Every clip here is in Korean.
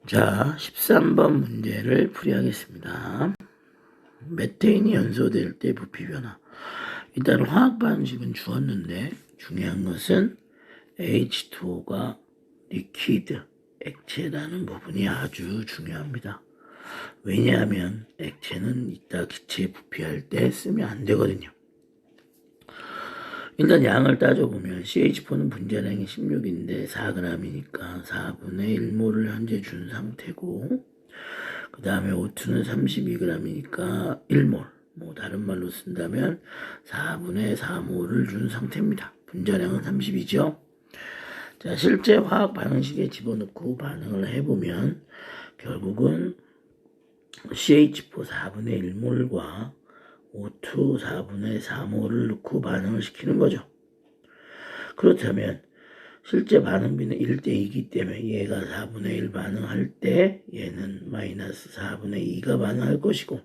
자, 13번 문제를 풀이하겠습니다. 메테인이 연소될 때 부피 변화. 일단 화학 반응식은 주었는데 중요한 것은 H2O가 리퀴드, 액체라는 부분이 아주 중요합니다. 왜냐하면 액체는 이따 기체 부피할 때 쓰면 안 되거든요. 일단 양을 따져보면 CH4는 분자량이 16인데 4g이니까 4분의 1몰을 현재 준 상태고, 그 다음에 O2는 32g이니까 1몰, 다른 말로 쓴다면 4분의 4몰을 준 상태입니다. 분자량은 30이죠. 자, 실제 화학 반응식에 집어넣고 반응을 해보면 결국은 CH4 4분의 1몰과 O2 4분의 4몰을 넣고 반응을 시키는 거죠. 그렇다면 실제 반응비는 1대2이기 때문에 얘가 4분의 1 반응할 때 얘는 마이너스 4분의 2가 반응할 것이고,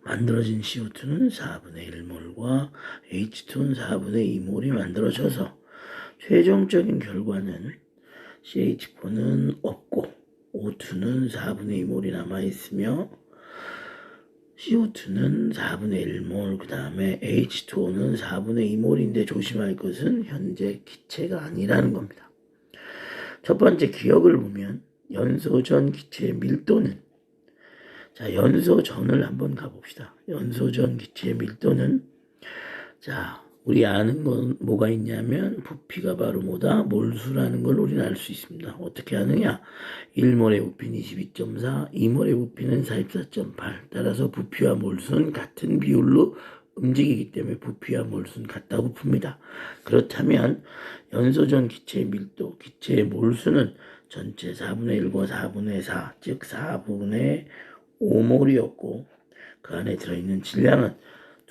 만들어진 CO2는 4분의 1몰과 H2는 4분의 2몰이 만들어져서 최종적인 결과는 CH4는 없고 O2는 4분의 2몰이 남아있으며 CO2는 4분의 1몰, 그 다음에 H2O는 4분의 2몰인데 조심할 것은 현재 기체가 아니라는 겁니다. 첫 번째 기억을 보면 연소전 기체의 밀도는, 자, 연소전을 한번 가봅시다. 연소전 기체의 밀도는, 자, 우리 아는 건 뭐가 있냐면 부피가 바로 뭐다? 몰수라는 걸 우리는 알 수 있습니다. 어떻게 아느냐? 1몰의 부피는 22.4, 2몰의 부피는 44.8. 따라서 부피와 몰수는 같은 비율로 움직이기 때문에 부피와 몰수는 같다고 풉니다. 그렇다면 연소전 기체의 밀도, 기체의 몰수는 전체 4분의 1과 4분의 4, 즉 4분의 5몰이었고, 그 안에 들어있는 질량은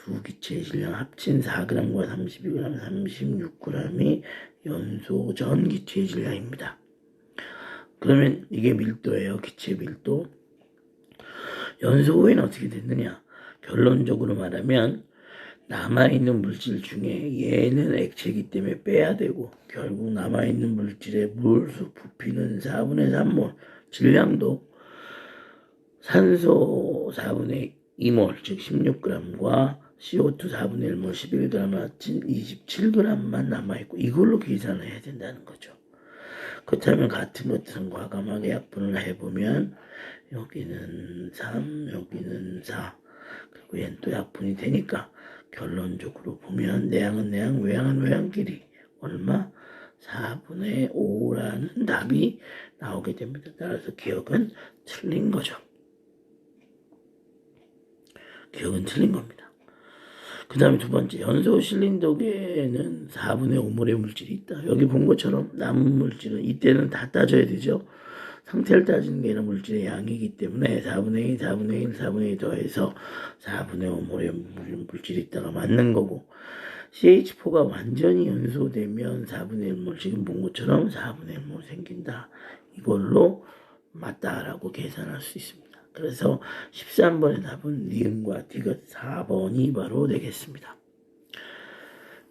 두 기체의 질량 합친 4g과 32g, 36g이 연소전 기체의 질량입니다. 그러면 이게 밀도예요. 기체 밀도. 연소 후에는 어떻게 됐느냐? 결론적으로 말하면 남아있는 물질 중에 얘는 액체이기 때문에 빼야 되고, 결국 남아있는 물질의 몰수 부피는 4분의 3몰, 질량도 산소 4분의 2몰, 즉 16g과 CO2 4분의 1몰 11g 합친 27g만 남아있고, 이걸로 계산을 해야 된다는 거죠. 그렇다면 같은 것들은 과감하게 약분을 해보면 여기는 3, 여기는 4, 그리고 얘는 또 약분이 되니까 결론적으로 보면 내양은 내양, 외양은 외양끼리 얼마? 4분의 5라는 답이 나오게 됩니다. 따라서 기억은 틀린 거죠. 기억은 틀린 겁니다. 그 다음에 두 번째, 연소 실린더계에는 4분의 5몰의 물질이 있다. 여기 본 것처럼 남은 물질은 이때는 다 따져야 되죠. 상태를 따지는 게 아니라 물질의 양이기 때문에 4분의 2, 4분의 1, 4분의 2 더해서 4분의 5몰의 물질이 있다가 맞는 거고, CH4가 완전히 연소되면 4분의 1몰, 지금 본 것처럼 4분의 1몰 생긴다. 이걸로 맞다라고 계산할 수 있습니다. 그래서 13번의 답은 니은과 디귿 4번이 바로 되겠습니다.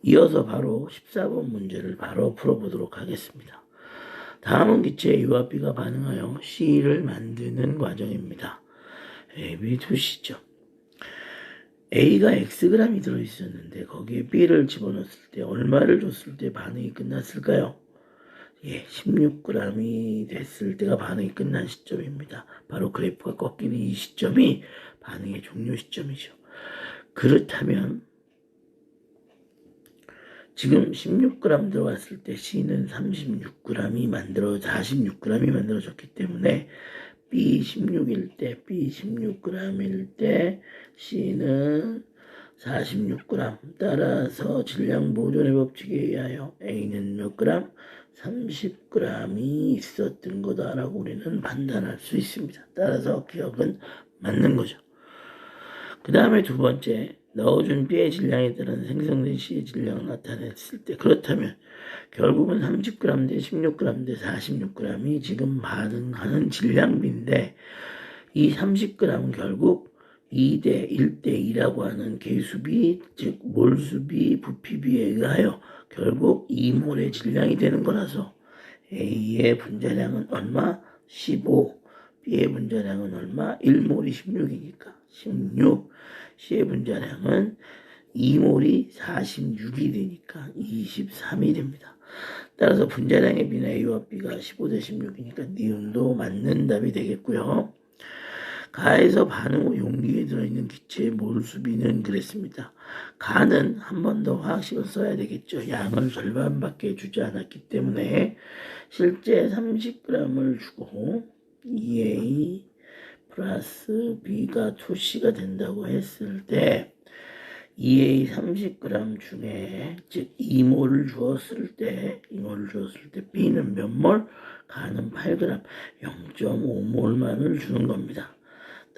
이어서 바로 14번 문제를 바로 풀어보도록 하겠습니다. 다음은 기체의 U와 B가 반응하여 C를 만드는 과정입니다. A, B, 2C죠. A가 Xg이 들어있었는데 거기에 B를 집어넣었을 때 얼마를 줬을 때 반응이 끝났을까요? 예, 16g이 됐을 때가 반응이 끝난 시점입니다. 바로 그래프가 꺾이는 이 시점이 반응의 종료 시점이죠. 그렇다면 지금 16g 들어갔을 때 C는 46g이 46g이 만들어졌기 때문에 B16일 때, B16g일 때 C는 46g. 따라서 질량 보존의 법칙에 의하여 A는 몇 그램? 30g이 있었던 거다라고 우리는 판단할 수 있습니다. 따라서 기억은 맞는 거죠. 그 다음에 두 번째, 넣어준 B의 질량에 따른 생성된 C의 질량을 나타냈을 때, 그렇다면 결국은 30g 대 16g 대 46g이 지금 반응하는 질량비인데, 이 30g은 결국 2대 1대 2라고 하는 계수비, 즉 몰수비, 부피비에 의하여 결국 2몰의 질량이 되는 거라서 A의 분자량은 얼마? 15. B의 분자량은 얼마? 1몰이 16이니까 16. C의 분자량은 2몰이 46이 되니까 23이 됩니다. 따라서 분자량의 B는 A와 B가 15대 16이니까 니은도 맞는 답이 되겠고요. 가에서 반응 후 용기에 들어있는 기체의 몰수비는 그랬습니다. 가는 한 번 더 화학식을 써야 되겠죠. 양을 절반밖에 주지 않았기 때문에 실제 30g을 주고 EA 플러스 B가 2C가 된다고 했을 때 EA 30g 중에 즉 2몰을 주었을 때 B는 몇 몰? 가는 8g 0.5몰만을 주는 겁니다.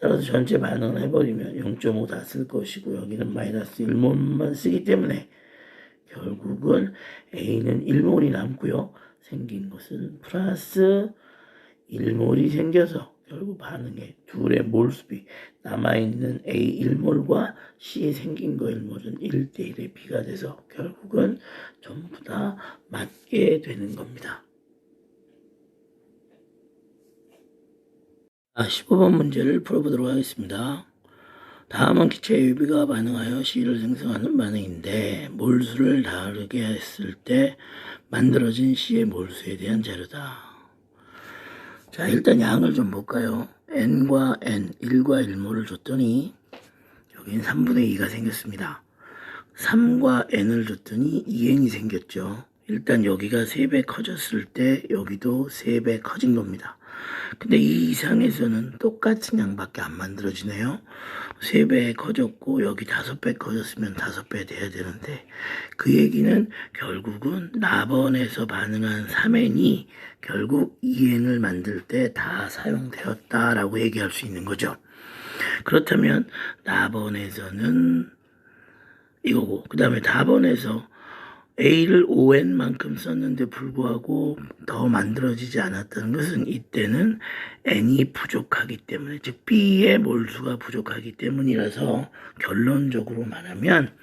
따라서 전체 반응을 해버리면 0.5 다 쓸 것이고 여기는 마이너스 1몰만 쓰기 때문에 결국은 A는 1몰이 남고요. 생긴 것은 플러스 1몰이 생겨서 결국 반응에 둘의 몰수비 남아있는 A 1몰과 C에 생긴 거 1몰은 1대1의 B가 돼서 결국은 전부 다 맞게 되는 겁니다. 15번 문제를 풀어보도록 하겠습니다. 다음은 기체 AB가 반응하여 C를 생성하는 반응인데 몰수를 다르게 했을 때 만들어진 C의 몰수에 대한 자료다. 자, 일단 양을 좀 볼까요? N과 N, 1과 1몰을 줬더니 여기는 3분의 2가 생겼습니다. 3과 N을 줬더니 2N이 생겼죠. 일단 여기가 3배 커졌을 때 여기도 3배 커진 겁니다. 근데 이 이상에서는 똑같은 양밖에 안 만들어지네요. 3배 커졌고 여기 5배 커졌으면 5배 돼야 되는데 그 얘기는 결국은 나번에서 반응한 3N이 결국 2N을 만들 때 다 사용되었다라고 얘기할 수 있는 거죠. 그렇다면 나번에서는 이거고 그 다음에 다번에서 A를 5N만큼 썼는데 불구하고 더 만들어지지 않았다는 것은 이때는 N이 부족하기 때문에 즉 B의 몰수가 부족하기 때문이라서 결론적으로 말하면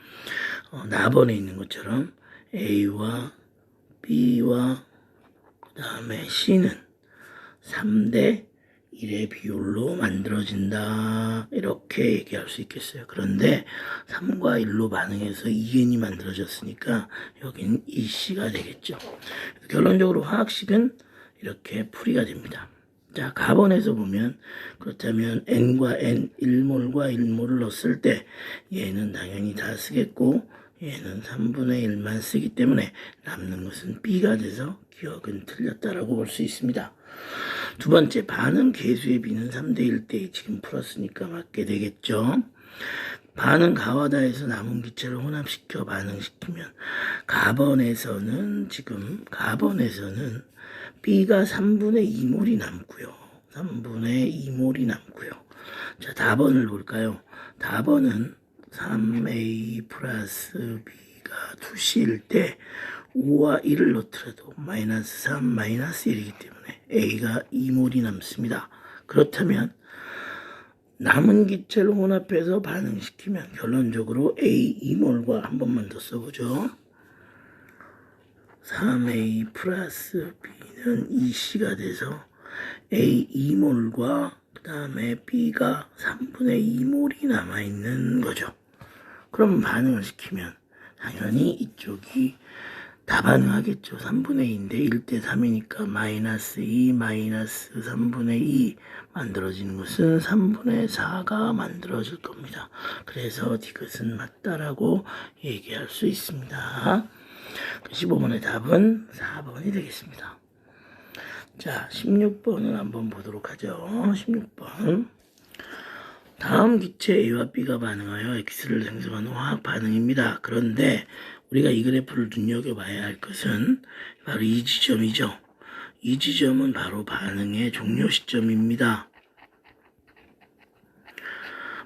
나번에 있는 것처럼 A와 B와 그 다음에 C는 3대 1의 비율로 만들어진다 이렇게 얘기할 수 있겠어요. 그런데 3과 1로 반응해서 2N이 만들어졌으니까 여기는 2C가 되겠죠. 결론적으로 화학식은 이렇게 풀이가 됩니다. 자, 가번에서 보면 그렇다면 N과 N 1몰과 1몰을 넣었을 때 얘는 당연히 다 쓰겠고 얘는 3분의 1만 쓰기 때문에 남는 것은 B가 돼서 기억은 틀렸다라고 볼 수 있습니다. 두 번째, 반응 계수의 B는 3대 1대2 지금 풀었으니까 맞게 되겠죠. 반응 가와다에서 남은 기체를 혼합시켜 반응시키면 가번에서는 B가 3분의 2몰이 남고요. 3분의 2몰이 남고요. 자, 다번을 볼까요? 다번은 3A 플러스 B가 2C일 때 5와 1을 넣더라도 마이너스 3, 마이너스 1이기 때문에 A가 2몰이 남습니다. 그렇다면 남은 기체를 혼합해서 반응시키면 결론적으로 A 2몰과 한 번만 더 써보죠. 3A 플러스 B는 2C가 돼서 A 2몰과 그 다음에 B가 3분의 2몰이 남아있는 거죠. 그럼 반응을 시키면 당연히 이쪽이 다 반응하겠죠. 3분의 2인데 1대 3이니까 마이너스 2 마이너스 3분의 2 만들어지는 것은 3분의 4가 만들어질 겁니다. 그래서 디귿은 맞다라고 얘기할 수 있습니다. 15번의 답은 4번이 되겠습니다. 자, 16번을 한번 보도록 하죠. 16번. 다음 기체 A와 B가 반응하여 X를 생성하는 화학 반응입니다. 그런데 우리가 이 그래프를 눈여겨봐야 할 것은 바로 이 지점이죠. 이 지점은 바로 반응의 종료 시점입니다.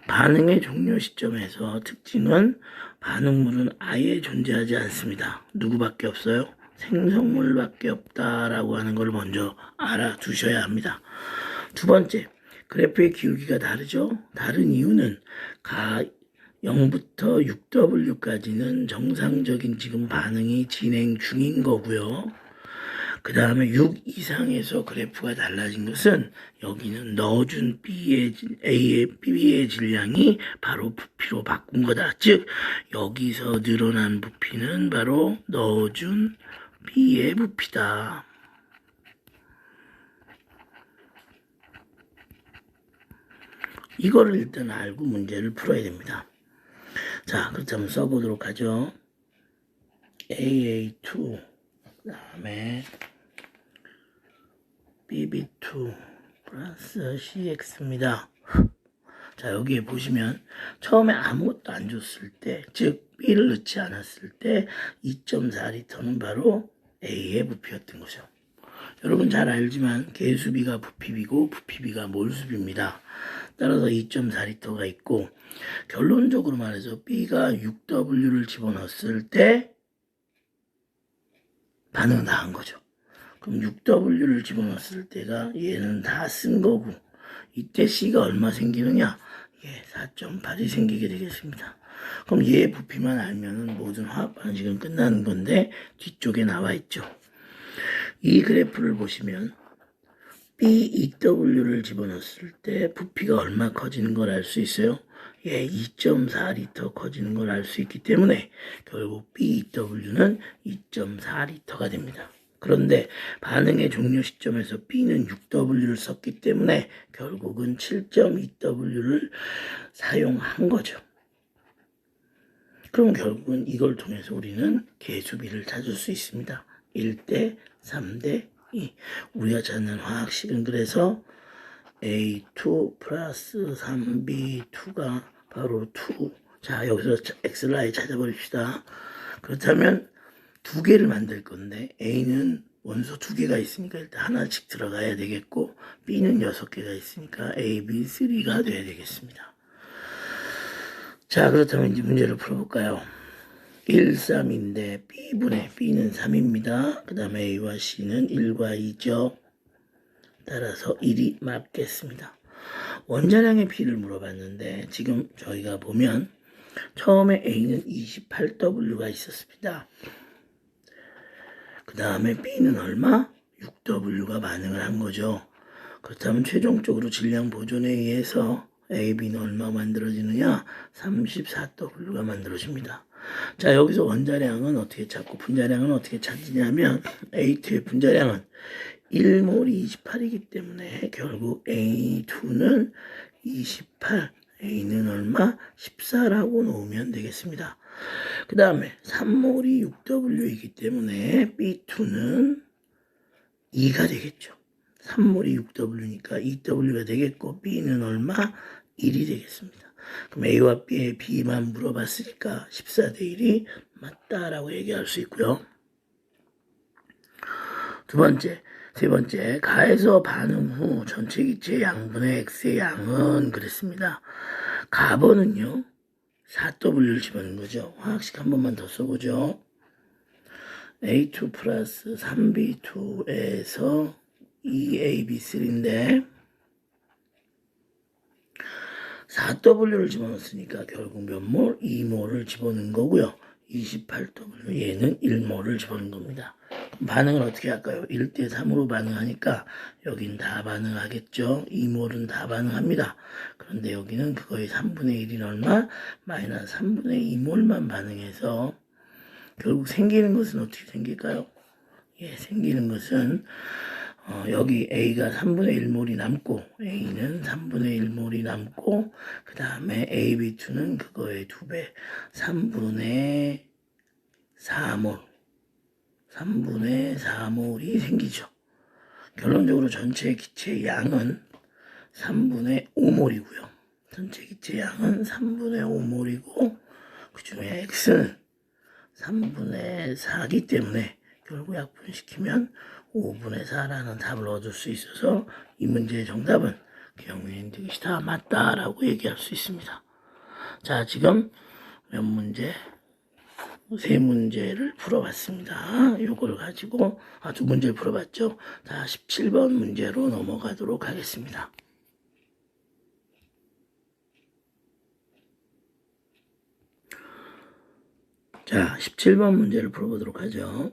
반응의 종료 시점에서 특징은 반응물은 아예 존재하지 않습니다. 누구밖에 없어요? 생성물밖에 없다라고 하는 걸 먼저 알아두셔야 합니다. 두 번째, 그래프의 기울기가 다르죠? 다른 이유는 0부터 6W까지는 정상적인 지금 반응이 진행 중인 거고요. 그 다음에 6 이상에서 그래프가 달라진 것은 여기는 넣어준 B의 질량이 바로 부피로 바꾼 거다. 즉 여기서 늘어난 부피는 바로 넣어준 B의 부피다. 이거를 일단 알고 문제를 풀어야 됩니다. 자, 그렇다면 써보도록 하죠. AA2 그 다음에 BB2 플러스 CX입니다. 자, 여기에 보시면 처음에 아무것도 안 줬을 때, 즉 B를 넣지 않았을 때 2.4L는 바로 A의 부피였던 거죠. 여러분 잘 알지만 개수비가 부피비고 부피비가 몰수비입니다. 따라서 2.4L가 있고, 결론적으로 말해서 B가 6W를 집어넣었을 때 반응은 다 한 거죠. 그럼 6W를 집어넣었을 때가 얘는 다 쓴 거고, 이때 C가 얼마 생기느냐? 4.8이 생기게 되겠습니다. 그럼 얘 부피만 알면 모든 화학 방식은 끝나는 건데 뒤쪽에 나와 있죠. 이 그래프를 보시면 BEW를 집어넣었을 때 부피가 얼마 커지는 걸 알 수 있어요. 2.4L 커지는 걸 알 수 있기 때문에 결국 BEW는 2.4L가 됩니다. 그런데 반응의 종료 시점에서 B는 6W를 썼기 때문에 결국은 7.2W를 사용한 거죠. 그럼 결국은 이걸 통해서 우리는 개수비를 찾을 수 있습니다. 1대 3대 2. 우리가 찾는 화학식은 그래서 A2 플러스 3B2가 바로 2. 자, 여기서 X를 아예 찾아버립시다. 그렇다면 두 개를 만들 건데 A는 원소 두 개가 있으니까 일단 하나씩 들어가야 되겠고, B는 6개가 있으니까 A, B, 3가 돼야 되겠습니다. 자, 그렇다면 이제 문제를 풀어볼까요? 1, 3인데 B는 3입니다. 그 다음에 A와 C는 1과 2죠. 따라서 1이 맞겠습니다. 원자량의 B를 물어봤는데 지금 저희가 보면 처음에 A는 28W가 있었습니다. 그 다음에 B는 얼마? 6W가 반응을 한 거죠. 그렇다면 최종적으로 질량 보존에 의해서 A, B는 얼마 만들어지느냐? 34W가 만들어집니다. 자, 여기서 원자량은 어떻게 찾고 분자량은 어떻게 찾느냐면 A2의 분자량은 1몰이 28이기 때문에 결국 A2는 28, A는 얼마? 14라고 놓으면 되겠습니다. 그 다음에 3몰이 6W이기 때문에 B2는 2가 되겠죠. 3몰이 6W니까 2W가 되겠고 B는 얼마? 1이 되겠습니다. 그럼 A와 B의 B만 물어봤으니까 14대 1이 맞다라고 얘기할 수 있고요. 세 번째, 가에서 반응 후 전체 기체 양분의 X의 양은 그랬습니다. 가번은요 4W를 집어넣는 거죠. 화학식 한 번만 더 써보죠. A2 플러스 3B2에서 2AB3인데 4W를 집어넣었으니까 결국 몇 몰? 2몰을 집어넣은 거고요. 28W 얘는 1몰을 집어넣은 겁니다. 반응을 어떻게 할까요? 1대 3으로 반응하니까 여긴 다 반응하겠죠. 2몰은 다 반응합니다. 그런데 여기는 그거의 3분의 1인 얼마? 마이너스 3분의 2몰만 반응해서 결국 생기는 것은 어떻게 생길까요? 생기는 것은 여기 A가 3분의 1몰이 남고 A는 3분의 1몰이 남고 그 다음에 AB2는 그거의 2배 3분의 4몰 3분의 4몰이 생기죠. 결론적으로 전체 기체 양은 3분의 5몰이고요. 전체 기체 양은 3분의 5몰이고 그 중에 X는 3분의 4기 때문에 결국 약분시키면 5분의 4라는 답을 얻을 수 있어서 이 문제의 정답은 경우엔 이것이 다 맞다라고 얘기할 수 있습니다. 자, 지금 몇 문제? 세 문제를 풀어봤습니다. 요거를 가지고 두 문제를 풀어봤죠. 자, 17번 문제로 넘어가도록 하겠습니다. 자, 17번 문제를 풀어보도록 하죠.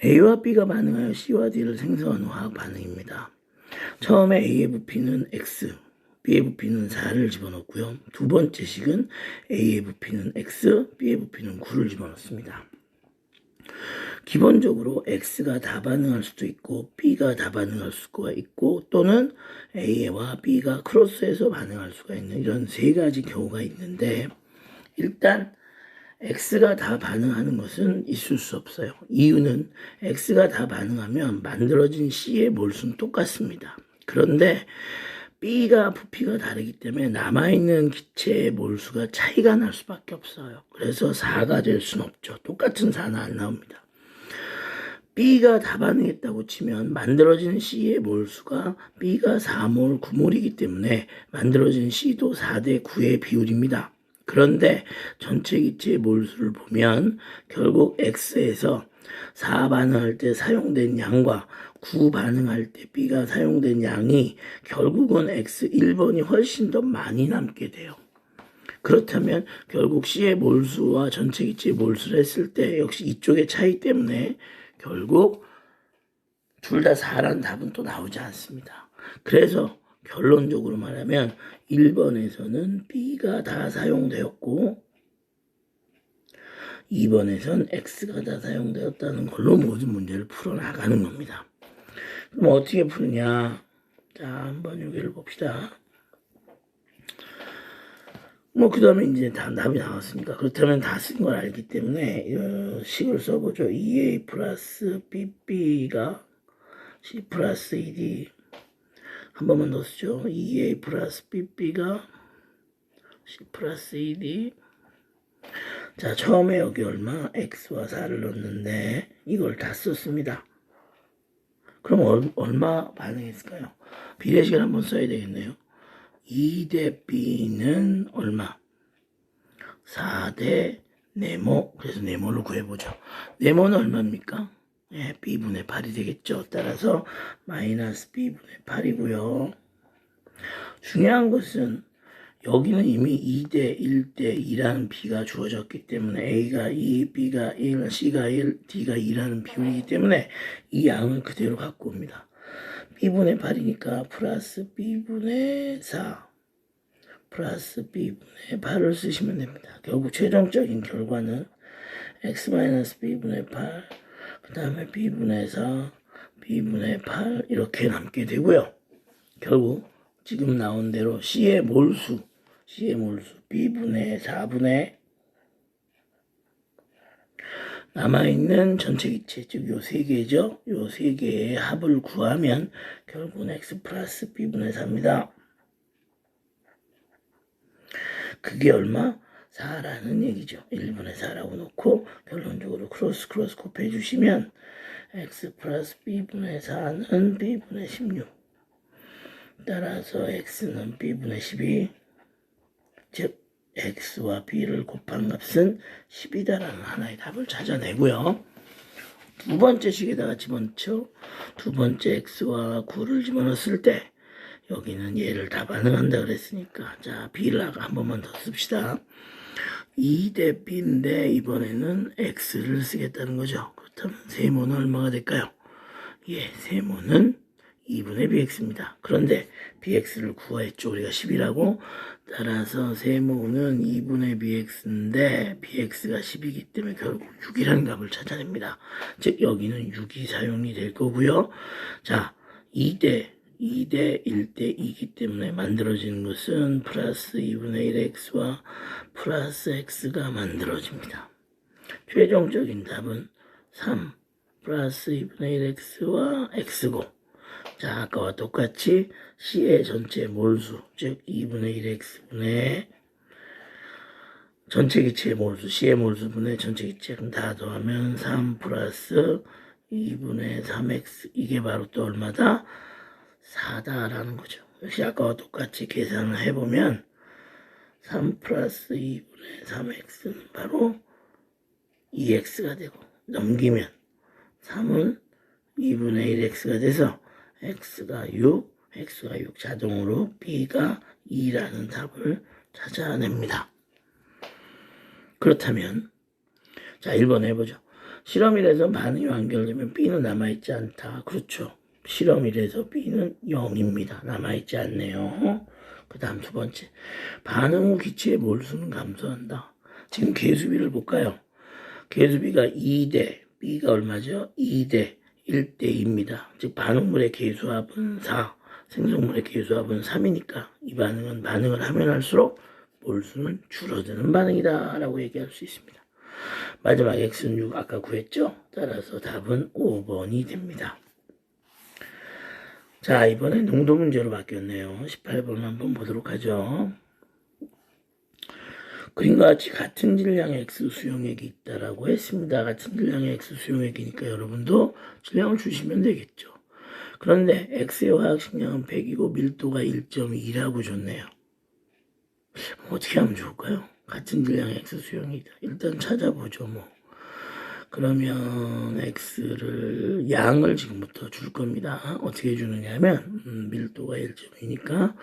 A와 B가 반응하여 C와 D를 생성하는 화학 반응입니다. 처음에 A의 부피는 X, B의 부피는 4를 집어넣고요. 두 번째 식은 A의 부피는 X, B의 부피는 9를 집어넣습니다. 기본적으로 X가 다 반응할 수도 있고 B가 다 반응할 수가 있고 또는 A와 B가 크로스해서 반응할 수가 있는 이런 세 가지 경우가 있는데 일단 X가 다 반응하는 것은 있을 수 없어요. 이유는 X가 다 반응하면 만들어진 C의 몰수는 똑같습니다. 그런데 B가 부피가 다르기 때문에 남아있는 기체의 몰수가 차이가 날 수밖에 없어요. 그래서 4가 될 수는 없죠. 똑같은 4는 안 나옵니다. B가 다 반응했다고 치면 만들어진 C의 몰수가 B가 4몰, 9몰이기 때문에 만들어진 C도 4대 9의 비율입니다. 그런데 전체 기체의 몰수를 보면 결국 X에서 4 반응할 때 사용된 양과 9 반응할 때 B가 사용된 양이 결국은 X 1번이 훨씬 더 많이 남게 돼요. 그렇다면 결국 C의 몰수와 전체 기체의 몰수를 했을 때 역시 이쪽의 차이 때문에 결국 둘 다 4란 답은 또 나오지 않습니다. 그래서 결론적으로 말하면 1번에서는 B가 다 사용되었고 2번에선 X가 다 사용되었다는 걸로 모든 문제를 풀어나가는 겁니다. 그럼 어떻게 푸느냐? 자, 한번 여기를 봅시다. 그 다음에 이제 다 답이 나왔으니까 그렇다면 다 쓴 걸 알기 때문에 이 식을 써보죠. 2A 플러스 BB가 C 플러스 2D 한 번만 더 쓰죠. 2A 플러스 BB가 C 플러스 2D. 자, 처음에 여기 얼마? X와 4를 넣었는데 이걸 다 썼습니다. 그럼 얼마 반응했을까요? 비례식을 한번 써야 되겠네요. 2대 B는 얼마? 4대 네모. 그래서 네모를 구해보죠. 네모는 얼마입니까? 네, B분의 8이 되겠죠. 따라서 마이너스 B분의 8이고요. 중요한 것은 여기는 이미 2대 1대 2라는 B가 주어졌기 때문에 A가 2, B가 1, C가 1, D가 2라는 비율이기 때문에 이 양을 그대로 갖고 옵니다. B분의 8이니까 플러스 B분의 4 플러스 B분의 8을 쓰시면 됩니다. 결국 최종적인 결과는 X-B분의 8 그 다음에 B분의 4 B분의 8 이렇게 남게 되고요. 결국 지금 나온 대로 C의 몰수 B분의 4분의 남아있는 전체 기체 즉 요 세 개죠. 요 세 개의 합을 구하면 결국은 X 플러스 B분의 4입니다. 그게 얼마? 4라는 얘기죠. 1분의 4라고 놓고 결론적으로 크로스 곱해 주시면 X 플러스 B분의 4는 B분의 16 따라서 X는 B분의 12 즉 X와 B를 곱한 값은 10이다라는 하나의 답을 찾아내고요. 두 번째 식에다가 집어넣죠. 두 번째 X와 9를 집어넣었을 때 여기는 얘를 다 반응한다 그랬으니까 자 B를 한 번만 더 씁시다. 2대 B인데 이번에는 X를 쓰겠다는 거죠. 그렇다면 세모는 얼마가 될까요? 예, 세모는 2분의 BX입니다. 그런데 BX를 구하였죠. 우리가 10이라고. 따라서 세모는 2분의 BX인데 BX가 10이기 때문에 결국 6이라는 값을 찾아냅니다. 즉 여기는 6이 사용이 될 거고요. 자, 2대 1대 2이기 때문에 만들어지는 것은 플러스 2분의 1X와 플러스 X가 만들어집니다. 최종적인 답은 3 플러스 2분의 1X와 X고 자 아까와 똑같이 C의 전체 몰수 즉 2분의 1X분의 전체 기체의 몰수 C의 몰수분의 전체 기체 그럼 다 더하면 3 플러스 2분의 3X 이게 바로 또 얼마다? 4다라는 거죠. 역시 아까와 똑같이 계산을 해보면 3 플러스 2분의 3x는 바로 2x가 되고 넘기면 3은 2분의 1x가 돼서 x가 6 자동으로 b가 2라는 답을 찾아냅니다. 그렇다면 자 1번 해보죠. 실험 1에서 반응이 완결되면 B는 남아있지 않다. 그렇죠. 실험 1에서 B는 0입니다. 남아있지 않네요. 그 다음 두 번째. 반응 후 기체의 몰수는 감소한다. 지금 계수비를 볼까요? 계수비가 2대, B가 얼마죠? 2대 1대 2입니다. 즉 반응물의 계수합은 4, 생성물의 계수합은 3이니까 이 반응은 반응을 하면 할수록 몰수는 줄어드는 반응이다 라고 얘기할 수 있습니다. 마지막 X는 6 아까 구했죠? 따라서 답은 5번이 됩니다. 자, 이번에 농도 문제로 바뀌었네요. 18번 한번 보도록 하죠. 그림과 같이 같은 질량의 X 수용액이 있다라고 했습니다. 같은 질량의 X 수용액이니까 여러분도 질량을 주시면 되겠죠. 그런데 X의 화학식량은 100이고 밀도가 1.2라고 줬네요. 어떻게 하면 좋을까요? 같은 질량의 X 수용이다. 일단 찾아보죠, 뭐. 그러면 X를 양을 지금부터 줄 겁니다. 어떻게 주느냐면 밀도가 1.2니까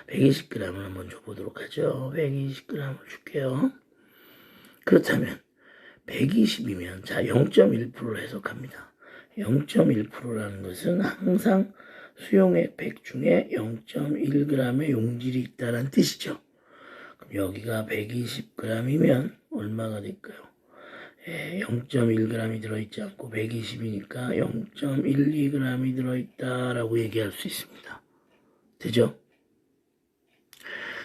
120g을 한번 줘보도록 하죠. 120g을 줄게요. 그렇다면 120이면 자 0.1%로 해석합니다. 0.1%라는 것은 항상 수용액 100 중에 0.1g의 용질이 있다는 뜻이죠. 그럼 여기가 120g이면 얼마가 될까요? 0.1g이 들어있지 않고 120이니까 0.12g이 들어있다라고 얘기할 수 있습니다. 되죠?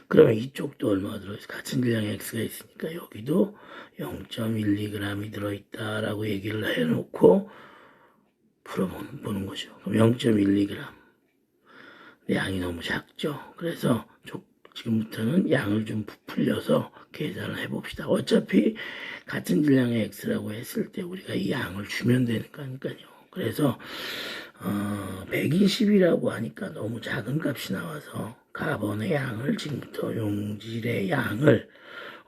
그러면 이쪽도 얼마가 들어있어? 같은 질량의 X가 있으니까 여기도 0.12g이 들어있다라고 얘기를 해놓고 풀어보는 거죠. 그럼 0.12g. 양이 너무 작죠? 그래서 지금부터는 양을 좀 부풀려서 계산을 해봅시다. 어차피 같은 질량의 X라고 했을 때 우리가 이 양을 주면 되는 거니까요. 그래서 120이라고 하니까 너무 작은 값이 나와서 카본의 양을 지금부터 용질의 양을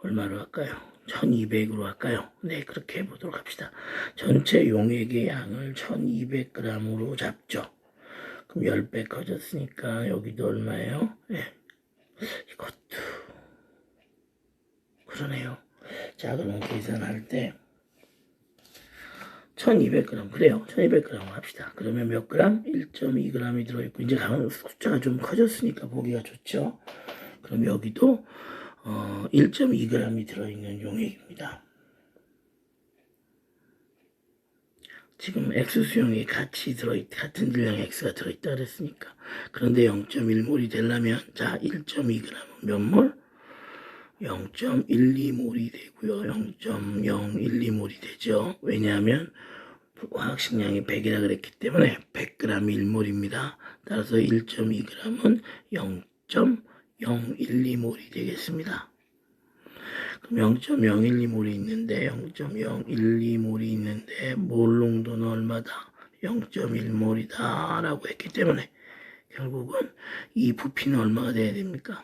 얼마로 할까요? 1200으로 할까요? 네, 그렇게 해보도록 합시다. 전체 용액의 양을 1200g으로 잡죠. 그럼 10배 커졌으니까 여기도 얼마예요? 네. 이것도 그러네요. 자, 그럼 계산할 때 1200g 그래요. 1200g 합시다. 그러면 몇 그램? 1.2g이 들어있고 이제 숫자가 좀 커졌으니까 보기가 좋죠. 그럼 여기도 1.2g이 들어있는 용액입니다. 지금 X 수용이 같은 질량의 X가 들어있다 그랬으니까. 그런데 0.1몰이 되려면 자 1.2g은 몇 몰? 0.12몰이 되고요. 0.012몰이 되죠. 왜냐하면 화학식량이 100이라 그랬기 때문에 100g이 1몰입니다. 따라서 1.2g은 0.012몰이 되겠습니다. 그럼 0.012몰이 있는데 0.012몰이 있는데 몰 농도는 얼마다? 0.1몰이다 라고 했기 때문에 결국은 이 부피는 얼마가 돼야 됩니까?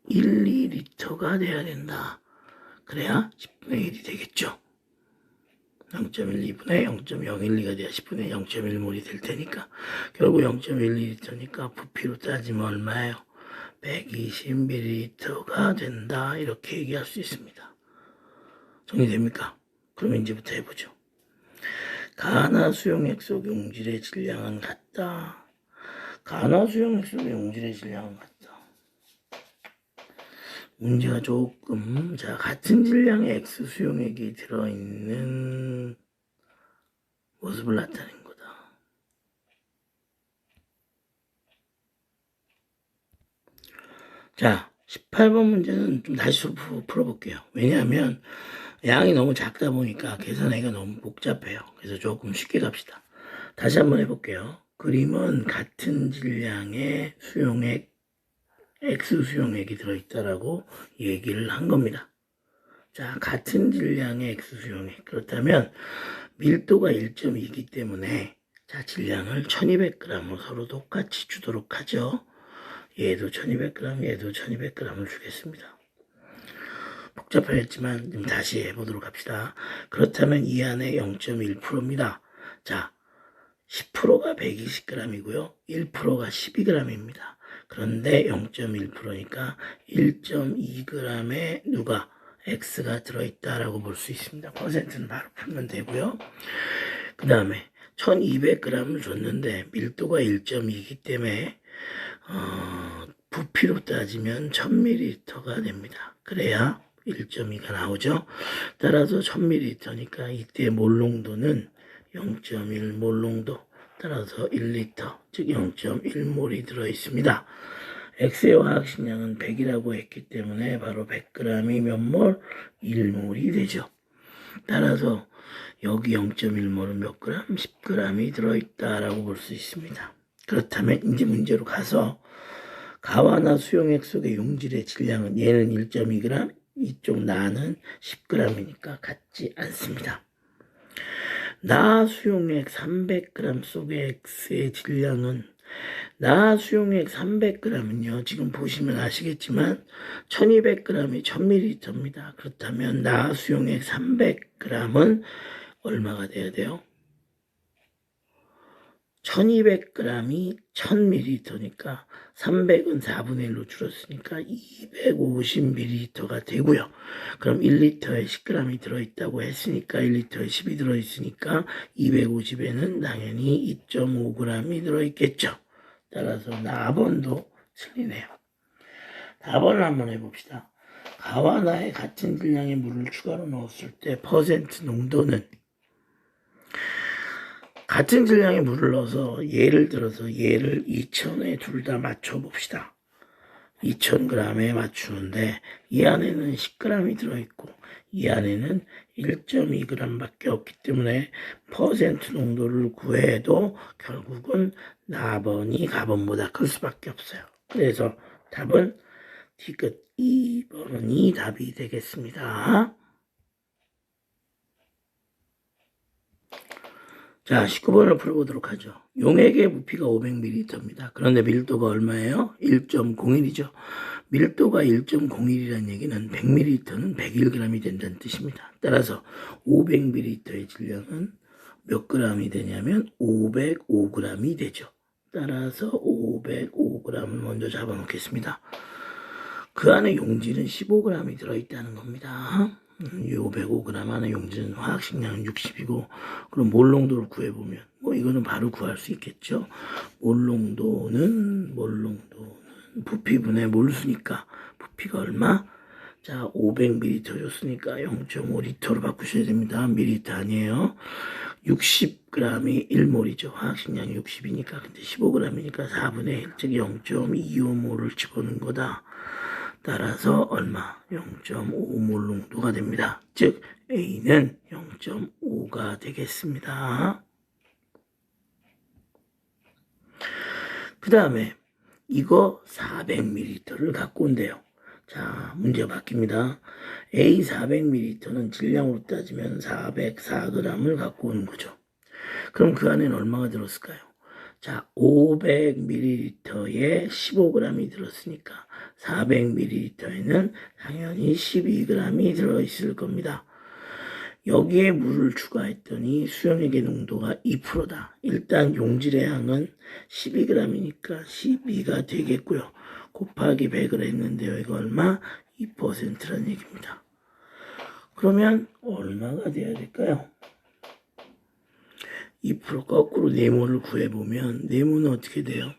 0.12리터가 돼야 된다. 그래야 10분의 1이 되겠죠. 0.12분의 0.012가 돼야 10분의 0.1몰이 될 테니까 결국 0.12리터니까 부피로 따지면 얼마예요? 120ml가 된다. 이렇게 얘기할 수 있습니다. 정리됩니까? 그럼 이제부터 해보죠. 가나 수용액 속 용질의 질량은 같다. 가나 수용액 속 용질의 질량은 같다. 문제가 조금 같은 질량의 X 수용액이 들어있는 모습을 나타낸 거다. 자 18번 문제는 좀 다시 풀어볼게요. 왜냐하면 양이 너무 작다 보니까 계산하기가 너무 복잡해요. 그래서 조금 쉽게 갑시다. 다시 한번 해볼게요. 그림은 같은 질량의 수용액 X 수용액이 들어있다라고 얘기를 한 겁니다. 자, 같은 질량의 X 수용액. 그렇다면 밀도가 1.2이기 때문에 자, 질량을 1200g으로 서로 똑같이 주도록 하죠. 얘도 1200g, 얘도 1200g을 주겠습니다. 복잡하겠지만 좀 다시 해보도록 합시다. 그렇다면 이 안에 0.1%입니다. 자, 10%가 120g이고요. 1%가 12g입니다. 그런데 0.1%니까 1.2g에 누가 X가 들어있다라고 볼 수 있습니다. 퍼센트는 바로 풀면 되고요. 그 다음에 1200g을 줬는데 밀도가 1.2이기 때문에 부피로 따지면 1000ml가 됩니다. 그래야 1.2가 나오죠. 따라서 1000ml니까 이때 몰농도는 0.1 몰농도, 따라서 1리터, 즉 0.1몰이 들어있습니다. X의 화학식량은 100이라고 했기 때문에 바로 100g이 몇 몰? 1몰이 되죠. 따라서 여기 0.1몰은 몇 g? 10g이 들어있다라고 볼 수 있습니다. 그렇다면 이제 문제로 가서 가와나 수용액 속의 용질의 질량은 얘는 1.2g, 이쪽 나는 10g이니까 같지 않습니다. 나 수용액 300g 속의 X의 질량은 나 수용액 300g은요. 지금 보시면 아시겠지만 1200g이 1000ml입니다. 그렇다면 나 수용액 300g은 얼마가 돼야 돼요? 1200g이 1000ml니까 300은 4분의 1로 줄었으니까 250ml가 되고요. 그럼 1리터에 10g이 들어있다고 했으니까 1리터에 10이 들어있으니까 250에는 당연히 2.5g이 들어있겠죠. 따라서 나번도 틀리네요. 답을 한번 해봅시다. 가와 나에 같은 질량의 물을 추가로 넣었을 때 퍼센트 농도는 같은 질량의 물을 넣어서 예를 들어서 얘를 2000에 둘 다 맞춰봅시다. 2000g에 맞추는데 이 안에는 10g이 들어있고 이 안에는 1.2g 밖에 없기 때문에 퍼센트 농도를 구해도 결국은 나번이 가번보다 클 수밖에 없어요. 그래서 답은 D끝 2번이 답이 되겠습니다. 자, 19번을 풀어보도록 하죠. 용액의 부피가 500ml입니다. 그런데 밀도가 얼마예요? 1.01이죠. 밀도가 1.01이라는 얘기는 100ml는 101g이 된다는 뜻입니다. 따라서 500ml의 질량은 몇 g이 되냐면 505g이 되죠. 따라서 505g을 먼저 잡아놓겠습니다. 그 안에 용질은 15g이 들어있다는 겁니다. 이 505g 안에 용질은 화학식량은 60이고 그럼 몰농도를 구해보면 뭐 이거는 바로 구할 수 있겠죠. 몰농도는 부피분의 몰수니까 부피가 얼마? 자, 500ml 줬으니까 0.5리터로 바꾸셔야 됩니다. 밀리터 아니에요. 60g이 1몰이죠. 화학식량이 60이니까 근데 15g이니까 4분의 1, 즉 0.25몰을 집어넣은 거다. 따라서 얼마? 0.5몰 농도가 됩니다. 즉 A는 0.5가 되겠습니다. 그 다음에 이거 400ml를 갖고 온대요. 자, 문제 바뀝니다. A 400ml는 질량으로 따지면 404g을 갖고 오는 거죠. 그럼 그 안에는 얼마가 들었을까요? 자, 500ml에 15g이 들었으니까 400ml에는 당연히 12g이 들어있을 겁니다. 여기에 물을 추가했더니 수용액의 농도가 2%다. 일단 용질의 양은 12g이니까 12가 되겠고요. 곱하기 100을 했는데요. 이거 얼마? 2%라는 얘기입니다. 그러면 얼마가 돼야 될까요? 2% 거꾸로 네모를 구해보면 네모는 어떻게 돼요?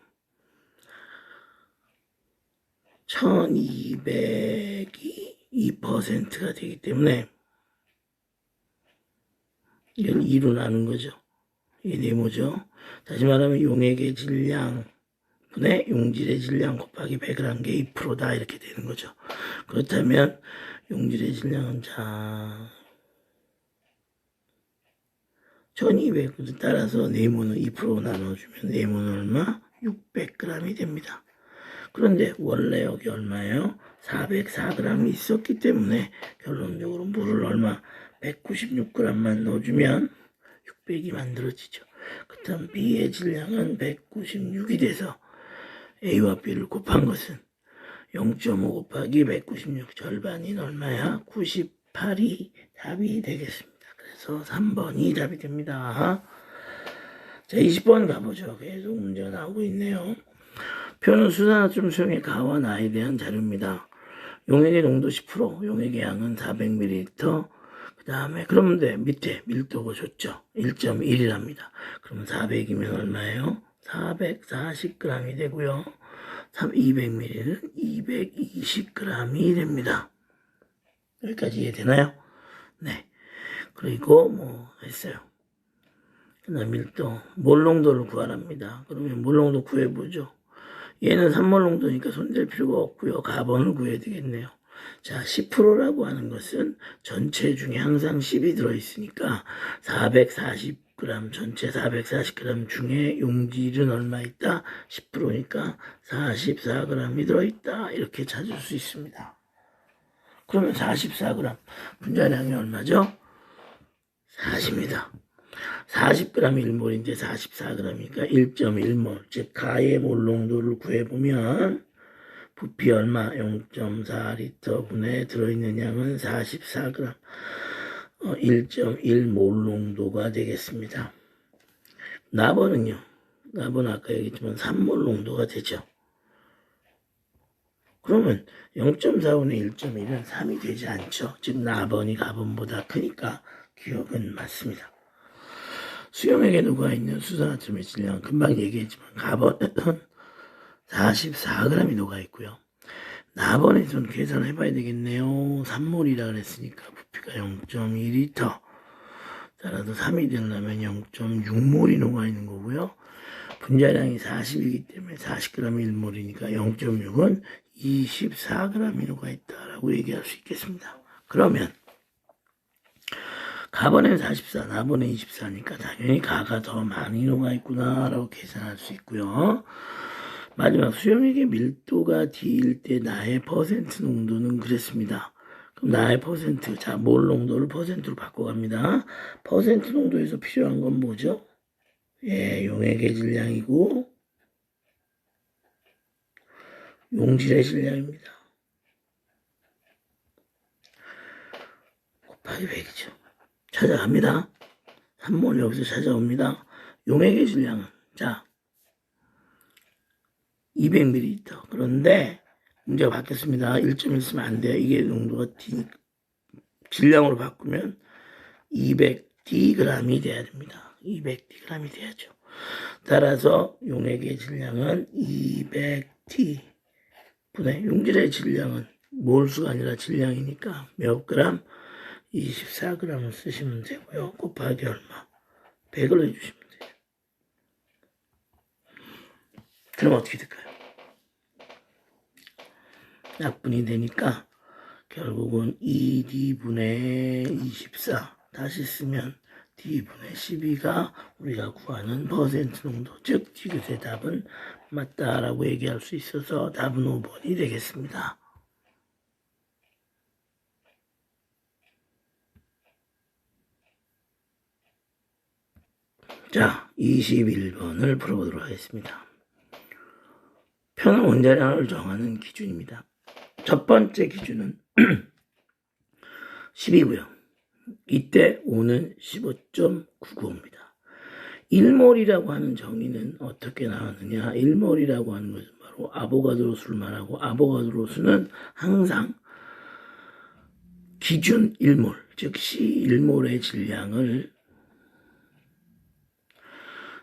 1200이 2%가 되기 때문에 이건 2로 나눈 거죠. 이 네모죠. 다시 말하면 용액의 질량 분의 용질의 질량 곱하기 100을 한 게 2%다 이렇게 되는 거죠. 그렇다면 용질의 질량은 자 1200 따라서 네모는 2% 나눠주면 네모는 얼마? 600g이 됩니다. 그런데 원래 여기 얼마예요? 404g이 있었기 때문에 결론적으로 물을 얼마? 196g만 넣어주면 600이 만들어지죠. 그렇다면 B의 질량은 196이 돼서 A와 B를 곱한 것은 0.5 곱하기 196 절반인 얼마야? 98이 답이 되겠습니다. 그래서 3번이 답이 됩니다. 자, 20번 가보죠. 계속 문제가 나오고 있네요. 표는 수산화점 수용의 가와 나에 대한 자료입니다. 용액의 농도 10%, 용액의 양은 400ml. 그 다음에 그러면 돼. 밑에 밀도가 줬죠. 1.1이랍니다. 그럼 400이면 얼마예요? 440g이 되고요. 200ml는 220g이 됩니다. 여기까지 이해되나요? 네. 그리고 뭐 했어요. 그 다음 밀도, 몰 농도를 구하랍니다. 그러면 몰 농도 구해보죠. 얘는 3몰 농도니까 손댈 필요가 없고요. 가번을 구해야 되겠네요. 자, 10%라고 하는 것은 전체 중에 항상 10이 들어있으니까 440g, 전체 440g 중에 용질은 얼마 있다? 10%니까 44g이 들어있다. 이렇게 찾을 수 있습니다. 그러면 44g, 분자량이 얼마죠? 40입니다. 40g 1몰인데 44g이니까 1.1몰, 즉 가의 몰 농도를 구해보면 부피 얼마? 0.4L 분에 들어있는 양은 44g, 1.1몰 농도가 되겠습니다. 나번은요? 나번 아까 얘기했지만 3몰 농도가 되죠. 그러면 0.4분의 1.1은 3이 되지 않죠. 즉 나번이 가번보다 크니까 기억은 맞습니다. 수용액에 녹아있는 수산화염의 질량 금방 얘기했지만 가번은 44g이 녹아있고요. 나번에서는 계산을 해봐야 되겠네요. 3몰이라 그랬으니까 부피가 0.2L, 따라서 3이 되려면 0.6몰이 녹아있는 거고요. 분자량이 40이기 때문에 40g 1몰이니까 0.6은 24g이 녹아있다라고 얘기할 수 있겠습니다. 그러면 가번엔 44, 나번엔 24니까 당연히 가가 더 많이 녹아있구나 라고 계산할 수 있고요. 마지막 수용액의 밀도가 D일 때 나의 퍼센트 농도는 그랬습니다. 그럼 나의 퍼센트, 자, 몰 농도를 퍼센트로 바꿔갑니다. 퍼센트 농도에서 필요한 건 뭐죠? 예, 용액의 질량이고 용질의 질량입니다. 곱하기 100이죠. 찾아갑니다. 3몰 여기서 찾아옵니다. 용액의 질량은 자 200ml. 그런데 문제가 바뀌었습니다. 1.1 쓰면 안 돼요. 이게 농도가 D, 질량으로 바꾸면 200dg이 돼야 됩니다. 200dg이 돼야죠. 따라서 용액의 질량은 200d 분의 용질의 질량은 몰수가 아니라 질량이니까 몇 그램? 24g을 쓰시면 되고요. 곱하기 얼마? 100을 해주시면 돼요. 그럼 어떻게 될까요? 약분이 되니까 결국은 2D분의 24 다시 쓰면 D분의 12가 우리가 구하는 퍼센트 농도, 즉 디귿의 답은 맞다라고 얘기할 수 있어서 답은 5번이 되겠습니다. 자, 21번을 풀어보도록 하겠습니다. 편한 원자량을 정하는 기준입니다. 첫 번째 기준은 10이고요. 이때 5는 15.995입니다. 1몰이라고 하는 정의는 어떻게 나왔느냐? 1몰이라고 하는 것은 바로 아보가드로 수를 말하고, 아보가드로 수는 항상 기준 1몰, 즉 C1몰의 질량을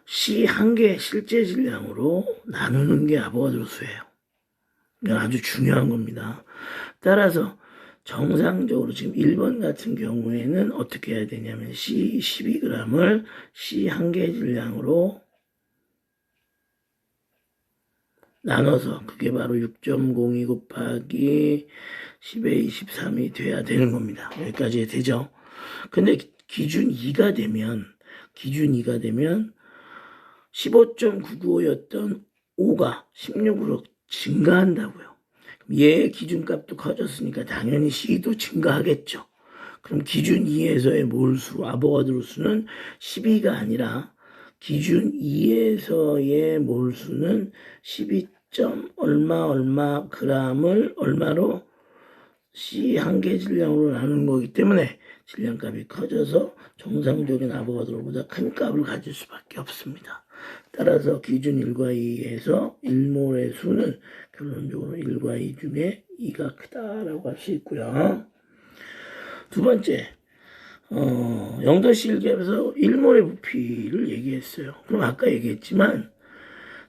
C 한 개의 실제 질량으로 나누는 게 아보가드로 수예요. 이건 아주 중요한 겁니다. 따라서 정상적으로 지금 1번 같은 경우에는 어떻게 해야 되냐면 C 12g을 C 한 개의 질량으로 나눠서 그게 바로 6.02 곱하기 10의 23이 돼야 되는 겁니다. 여기까지 되죠. 근데 기준 2가 되면 15.995였던 5가 16으로 증가한다고요. 얘의 기준값도 커졌으니까 당연히 C도 증가하겠죠. 그럼 기준 2에서의 몰수, 아보가드로 수는 12가 아니라 기준 2에서의 몰수는 12. 얼마 g을 얼마로 C 한 개 질량으로 나누는 거기 때문에 질량값이 커져서 정상적인 아보가드로보다 큰 값을 가질 수밖에 없습니다. 따라서 기준 1과 2에서 1몰의 수는 결론적으로 1과 2 중에 32가 크다라고 할 수 있고요. 두 번째, 0-1겹에서 1몰의 부피를 얘기했어요. 그럼 아까 얘기했지만,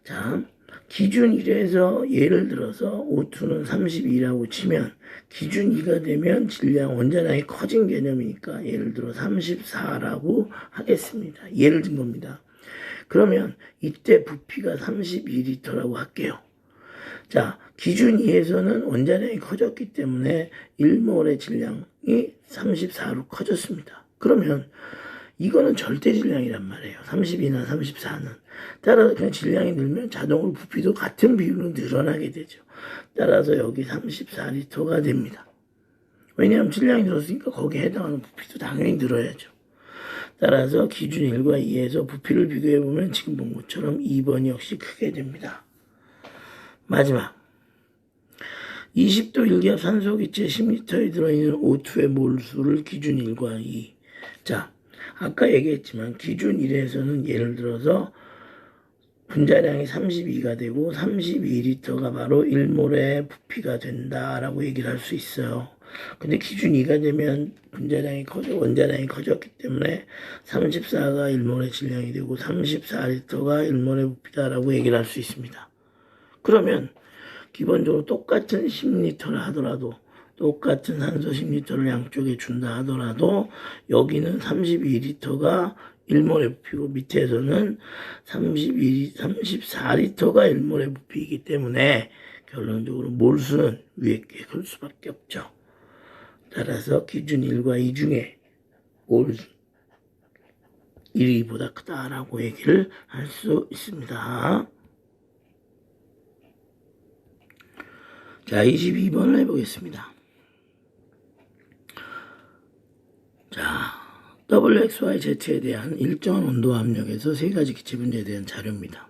자, 기준 1에서 예를 들어서 O2는 32라고 치면 기준 2가 되면 질량 원자량이 커진 개념이니까 예를 들어 34라고 하겠습니다. 예를 든 겁니다. 그러면 이때 부피가 32리터라고 할게요. 자, 기준 2에서는 원자량이 커졌기 때문에 1몰의 질량이 34로 커졌습니다. 그러면 이거는 절대 질량이란 말이에요. 32나 34는. 따라서 그냥 질량이 늘면 자동으로 부피도 같은 비율로 늘어나게 되죠. 따라서 여기 34리터가 됩니다. 왜냐하면 질량이 늘었으니까 거기에 해당하는 부피도 당연히 늘어야죠. 따라서 기준 1과 2에서 부피를 비교해보면 지금 본 것처럼 2번이 역시 크게 됩니다. 마지막 20도 1기압 산소기체 10리터에 들어있는 O2의 몰수를 기준 1과 2. 자, 아까 얘기했지만 기준 1에서는 예를 들어서 분자량이 32가 되고 32리터가 바로 1몰의 부피가 된다라고 얘기를 할 수 있어요. 근데 기준 2가 되면 분자량이 원자량이 커졌기 때문에 34가 1몰의 질량이 되고 34리터가 1몰의 부피다라고 얘기를 할 수 있습니다. 그러면 기본적으로 똑같은 10리터를 하더라도 똑같은 산소 10리터를 양쪽에 준다 하더라도 여기는 32리터가 1몰의 부피고 밑에서는 34리터가 1몰의 부피이기 때문에 결론적으로 몰수는 위에 게 클 수밖에 없죠. 따라서 기준 1과 2 중에 몰수 1이 보다 크다라고 얘기를 할 수 있습니다. 자, 22번을 해보겠습니다. 자, WXYZ에 대한 일정한 온도 압력에서 세 가지 기체 분자에 대한 자료입니다.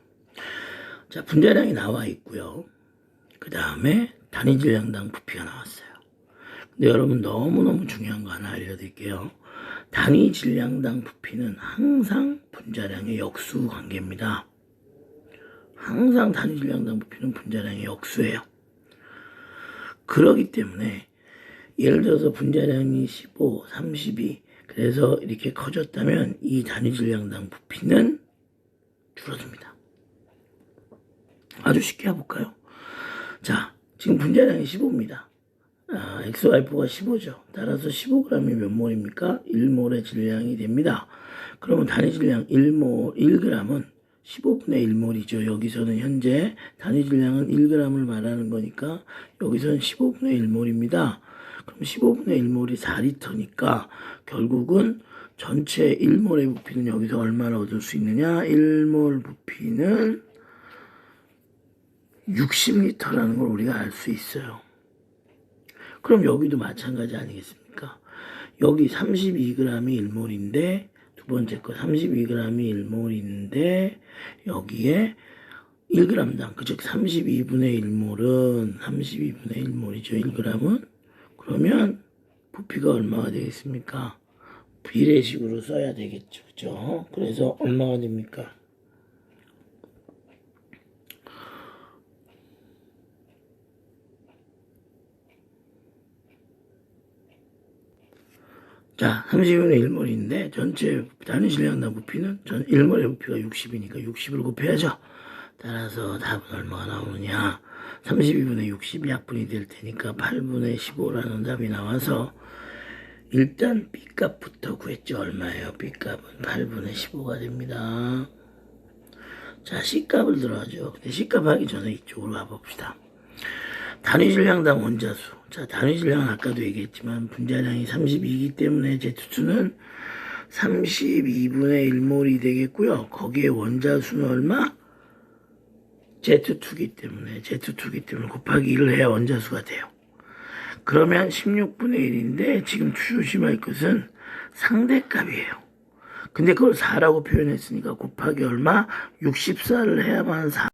자, 분자량이 나와 있고요. 그 다음에 단위 질량당 부피가 나왔어요. 근데 여러분 너무너무 중요한 거 하나 알려드릴게요. 단위 질량당 부피는 항상 분자량의 역수 관계입니다. 항상 단위 질량당 부피는 분자량의 역수예요. 그러기 때문에 예를 들어서 분자량이 15, 32 그래서 이렇게 커졌다면 이 단위 질량당 부피는 줄어듭니다. 아주 쉽게 해볼까요? 자, 지금 분자량이 15입니다. XY가 15죠. 따라서 15g이 몇 몰입니까? 1몰의 질량이 됩니다. 그러면 단위 질량 1몰, 1g은 15분의 1몰이죠. 여기서는 현재 단위 질량은 1g을 말하는 거니까 여기서는 15분의 1몰입니다. 그럼 15분의 1몰이 4리터니까 결국은 전체 1몰의 부피는 여기서 얼마나 얻을 수 있느냐? 1몰 부피는 60리터라는 걸 우리가 알 수 있어요. 그럼 여기도 마찬가지 아니겠습니까? 여기 32g이 1몰인데 두 번째 거 32g이 1몰인데 여기에 1g당 즉 32분의 1몰은 32분의 1몰이죠. 1g은 그러면 부피가 얼마가 되겠습니까? 비례식으로 써야 되겠죠. 그죠? 그래서 얼마가 됩니까? 자, 30분의 1몰인데 전체 단위 질량당 부피는 1몰의 부피가 60이니까 60을 곱해야죠. 따라서 답은 얼마가 나오느냐? 32분의 60 약분이 될 테니까 8분의 15라는 답이 나와서 일단 B값부터 구했죠. 얼마예요? B값은 8분의 15가 됩니다. 자, C값을 들어가죠. 근데 C값 하기 전에 이쪽으로 가봅시다. 단위 질량당 원자수. 자, 단위 질량은 아까도 얘기했지만 분자량이 32이기 때문에 Z2는 32분의 1몰이 되겠고요. 거기에 원자수는 얼마? Z2기 때문에 곱하기 1을 해야 원자수가 돼요. 그러면 16분의 1인데 지금 조심할 것은 상대값이에요. 근데 그걸 4라고 표현했으니까 곱하기 얼마? 64를 해야만 4.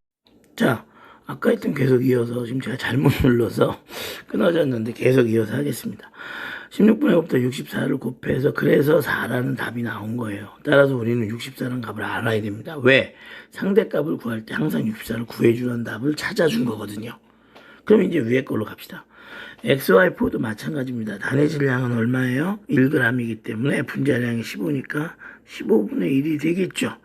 자, 아까 했던 계속 이어서 지금 제가 잘못 눌러서 끊어졌는데 계속 이어서 하겠습니다. 16분의 5부터 64를 곱해서 그래서 4라는 답이 나온 거예요. 따라서 우리는 64라는 값을 알아야 됩니다. 왜? 상대값을 구할 때 항상 64를 구해주는 답을 찾아준 거거든요. 그럼 이제 위에 걸로 갑시다. XY4도 마찬가지입니다. 단위 질량은 얼마예요? 1g이기 때문에 분자량이 15니까 15분의 1이 되겠죠.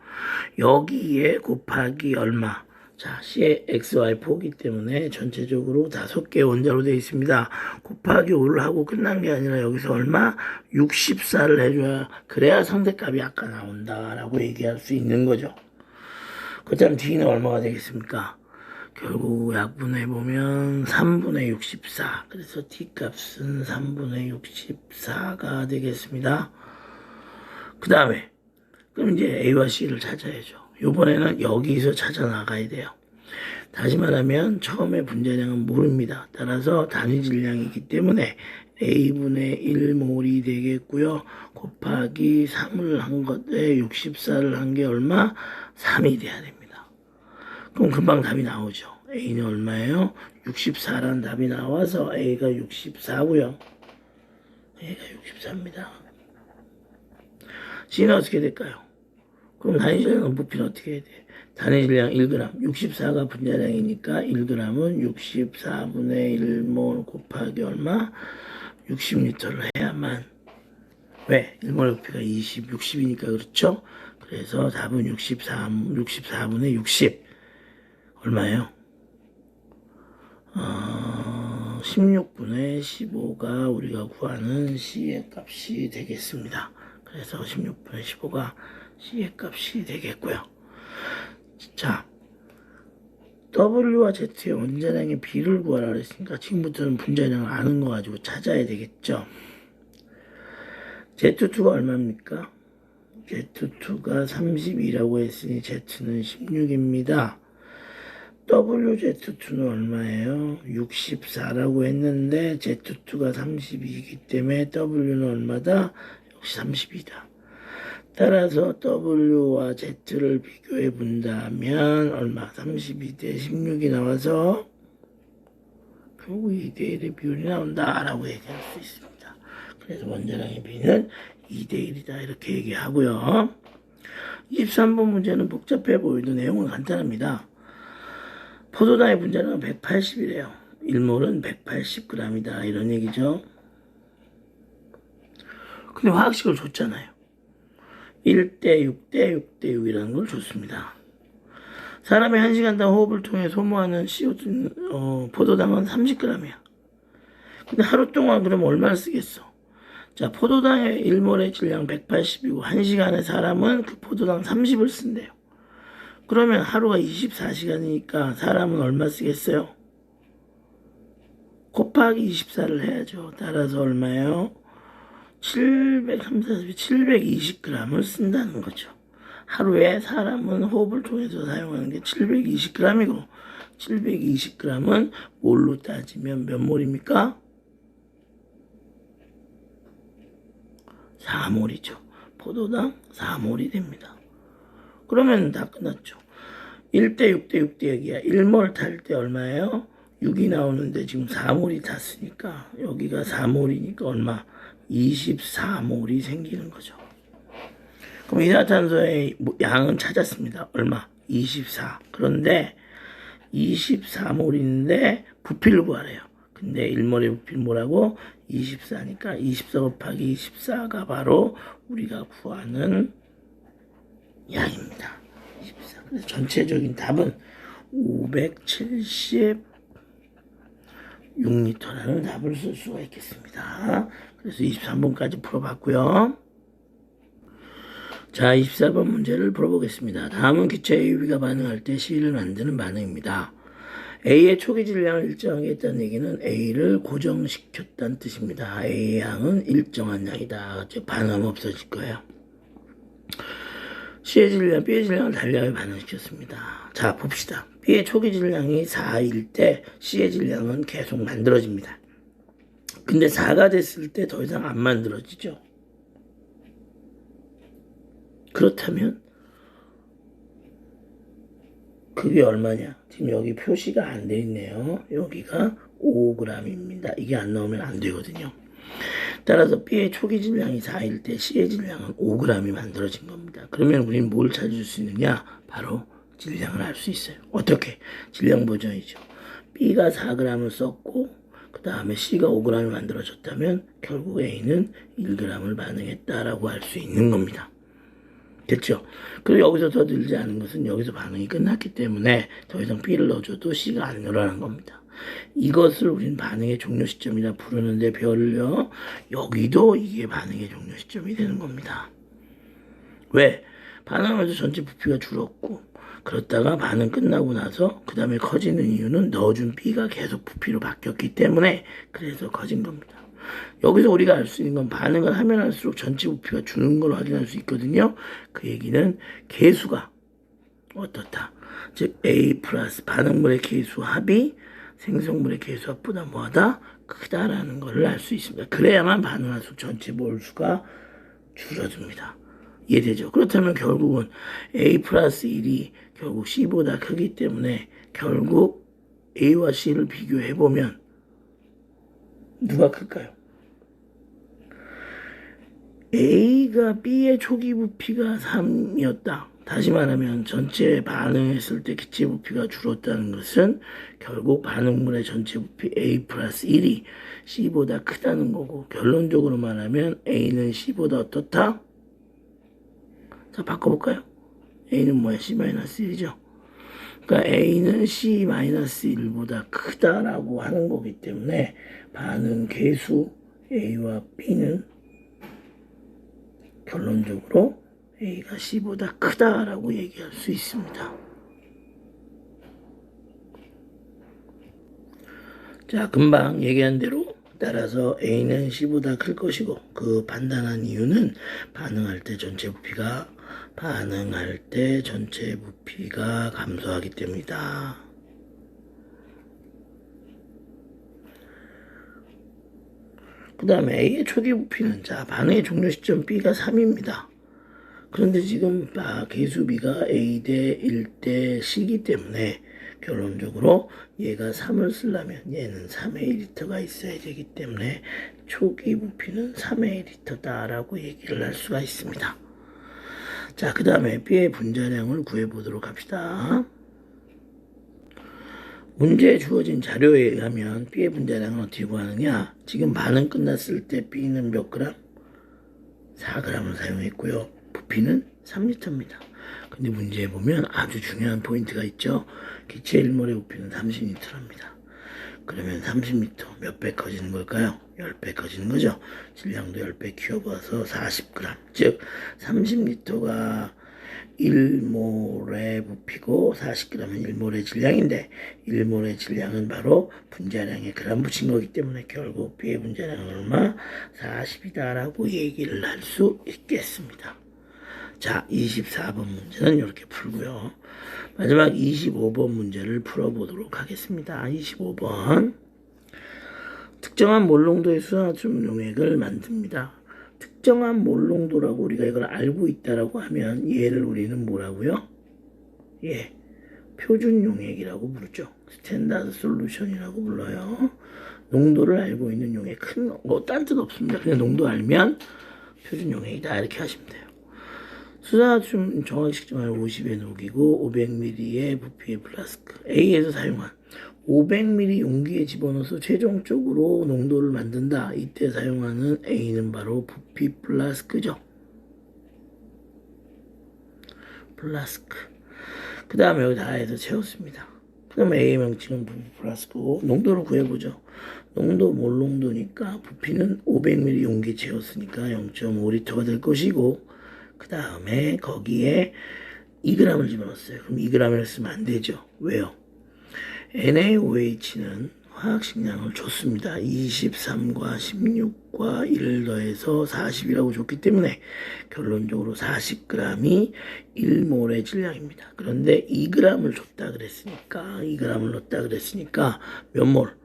여기에 곱하기 얼마? 자, C의 XY4이기 때문에 전체적으로 5개 원자로 되어 있습니다. 곱하기 5를 하고 끝난 게 아니라 여기서 얼마? 64를 해줘야 그래야 상대값이 아까 나온다라고 얘기할 수 있는 거죠. 그렇다면 D는 얼마가 되겠습니까? 결국 약분해보면 3분의 64. 그래서 D값은 3분의 64가 되겠습니다. 그 다음에 그럼 이제 A와 C를 찾아야죠. 이번에는 여기서 찾아 나가야 돼요. 다시 말하면 처음에 분자량은 모릅니다. 따라서 단위 질량이기 때문에 A분의 1몰이 되겠고요. 곱하기 3을 한 것에 64를 한 게 얼마? 3이 돼야 됩니다. 그럼 금방 답이 나오죠. A는 얼마예요? 64라는 답이 나와서 A가 64고요. A가 64입니다. C는 어떻게 될까요? 그럼 단위 질량 부피는 어떻게 해야 돼? 단위 질량 1g, 64가 분자량이니까 1g은 64분의 1몰 곱하기 얼마? 60리터를 해야만. 왜? 1몰 부피가 20, 60이니까 그렇죠? 그래서 답은 64분의 60. 얼마예요? 16분의 15가 우리가 구하는 C의 값이 되겠습니다. 그래서 16분의 15가 C의 값이 되겠고요. 자, W와 Z의 원자량의 비를 구하라 그랬으니까 지금부터는 분자량을 아는 거 가지고 찾아야 되겠죠. Z2가 얼마입니까? Z2가 32라고 했으니 Z는 16입니다. WZ2는 얼마예요? 64라고 했는데 Z2가 32이기 때문에 W는 얼마다? 역시 32다. 따라서 W와 Z를 비교해 본다면 얼마? 32대 16이 나와서 결국 2대1의 비율이 나온다라고 얘기할 수 있습니다. 그래서 원자량의 비는 2대1이다 이렇게 얘기하고요. 23번 문제는 복잡해 보이도 내용은 간단합니다. 포도당의 분자량은 180이래요. 1몰은 180g이다 이런 얘기죠. 근데 화학식을 줬잖아요. 1대 6대 6대 6이라는 걸 줬습니다. 사람이 1시간당 호흡을 통해 소모하는 CO2 포도당은 30g이야. 근데 하루 동안 그럼 얼마를 쓰겠어? 자, 포도당의 1몰의 질량 180이고 1시간에 사람은 그 포도당 30을 쓴대요. 그러면 하루가 24시간이니까 사람은 얼마 쓰겠어요? 곱하기 24를 해야죠. 따라서 얼마예요? 720g을 쓴다는 거죠. 하루에 사람은 호흡을 통해서 사용하는 게 720g이고 720g은 몰로 따지면 몇 몰입니까? 4몰이죠. 포도당 4몰이 됩니다. 그러면 다 끝났죠. 1대 6대 6대 6이야. 1몰 탈 때 얼마예요? 6이 나오는데 지금 4몰이 탔으니까 여기가 4몰이니까 얼마? 24몰이 생기는 거죠. 그럼 이산화탄소의 양은 찾았습니다. 얼마? 24. 그런데 24몰인데 부피를 구하래요. 근데 1몰의 부피는 뭐라고? 24니까 24 곱하기 24가 바로 우리가 구하는 양입니다. 24. 그래서 전체적인 답은 576리터라는 답을 쓸 수가 있겠습니다. 그래서 23번까지 풀어봤고요. 자, 24번 문제를 풀어보겠습니다. 다음은 기체 AB가 반응할 때 C를 만드는 반응입니다. A의 초기 질량을 일정하게 했다는 얘기는 A를 고정시켰다는 뜻입니다. A의 양은 일정한 양이다. 반응하면 없어질 거예요. C의 질량, B의 질량을 달리하게 반응시켰습니다. 자, 봅시다. B의 초기 질량이 4일 때 C의 질량은 계속 만들어집니다. 근데 4가 됐을 때 더 이상 안 만들어지죠. 그렇다면 그게 얼마냐? 지금 여기 표시가 안 돼 있네요. 여기가 5g입니다. 이게 안 나오면 안 되거든요. 따라서 B의 초기 질량이 4일 때 C의 질량은 5g이 만들어진 겁니다. 그러면 우리는 뭘 찾을 수 있느냐? 바로 질량을 알 수 있어요. 어떻게? 질량 보정이죠. B가 4g을 썼고 그 다음에 C가 5g이 만들어졌다면 결국 A는 1g을 반응했다라고 할 수 있는 겁니다. 됐죠? 그리고 여기서 더 늘지 않은 것은 여기서 반응이 끝났기 때문에 더 이상 B를 넣어줘도 C가 안 늘어난 겁니다. 이것을 우리는 반응의 종료 시점이라 부르는데 별요, 여기도 이게 반응의 종료 시점이 되는 겁니다. 왜? 반응하면서 전체 부피가 줄었고, 그렇다가 반응 끝나고 나서 그 다음에 커지는 이유는 넣어준 B가 계속 부피로 바뀌었기 때문에 그래서 커진 겁니다. 여기서 우리가 알 수 있는 건 반응을 하면 할수록 전체 부피가 주는 걸 확인할 수 있거든요. 그 얘기는 계수가 어떻다. 즉 A 플러스 반응물의 계수 합이 생성물의 계수 합보다 뭐하다? 크다라는 걸 알 수 있습니다. 그래야만 반응할수록 전체 몰수가 줄어듭니다. 이해되죠? 그렇다면 결국은 A 플러스 1이 결국 C보다 크기 때문에 결국 A와 C를 비교해보면 누가 클까요? A가 B의 초기 부피가 3이었다. 다시 말하면 전체 반응했을 때 기체 부피가 줄었다는 것은 결국 반응물의 전체 부피 A 플러스 1이 C보다 크다는 거고, 결론적으로 말하면 A는 C보다 어떻다? 자, 바꿔볼까요? A는 뭐야? C-1이죠. 그러니까 A는 C-1보다 크다라고 하는 거기 때문에 반응 계수 A와 B는 결론적으로 A가 C보다 크다라고 얘기할 수 있습니다. 자, 금방 얘기한 대로 따라서 A는 C보다 클 것이고, 그 판단한 이유는 반응할 때 전체 부피가 감소하기 때문이다. 그 다음에 A의 초기 부피는, 자, 반응의 종료 시점 B가 3입니다. 그런데 지금 계수 B가 A 대 1 대 C이기 때문에 결론적으로 얘가 3을 쓰려면 얘는 3의 1리터가 있어야 되기 때문에 초기 부피는 3의 1리터다라고 얘기를 할 수가 있습니다. 자, 그 다음에 B의 분자량을 구해보도록 합시다. 문제에 주어진 자료에 의하면 B의 분자량은 어떻게 구하느냐? 지금 반응 끝났을 때 B는 몇 그램? 4g을 사용했고요. 부피는 3리터입니다. 근데 문제에 보면 아주 중요한 포인트가 있죠. 기체 1몰의 부피는 30리터랍니다. 그러면 30리터 몇 배 커지는 걸까요? 10배 커지는 거죠. 질량도 10배 키워봐서 40g. 즉 30리터가 1몰의 부피고 40g은 1몰의 질량인데 1몰의 질량은 바로 분자량에 그램 붙인 거기 때문에 결국 B의 분자량은 얼마? 40이다라고 얘기를 할 수 있겠습니다. 자, 24번 문제는 이렇게 풀고요. 마지막 25번 문제를 풀어보도록 하겠습니다. 25번. 특정한 몰농도의 수산화수분 용액을 만듭니다. 특정한 몰농도라고 우리가 이걸 알고 있다라고 하면 얘를 우리는 뭐라고요? 예, 표준 용액이라고 부르죠. 스탠다드 솔루션이라고 불러요. 농도를 알고 있는 용액, 딴 뜻 없습니다. 그냥 농도 알면 표준 용액이다 이렇게 하시면 돼요. 수산화수분 정확히 측정하면 50에 녹이고 500ml의 부피의 플라스크 A에서 사용한 500ml 용기에 집어넣어서 최종적으로 농도를 만든다. 이때 사용하는 A는 바로 부피 플라스크죠. 플라스크. 그 다음에 여기 다 해서 채웠습니다. 그 다음에 A의 명칭은 부피 플라스크고, 농도를 구해보죠. 농도 몰농도니까 부피는 500ml 용기에 채웠으니까 0.5리터가 될 것이고, 그 다음에 거기에 2g을 집어넣었어요. 그럼 2g을 쓰면 안 되죠. 왜요? NaOH는 화학식량을 줬습니다. 23과 16과 1을 더해서 40이라고 줬기 때문에 결론적으로 40g이 1몰의 질량입니다. 그런데 2g을 줬다 그랬으니까 2g을 넣었다 그랬으니까 몇 몰?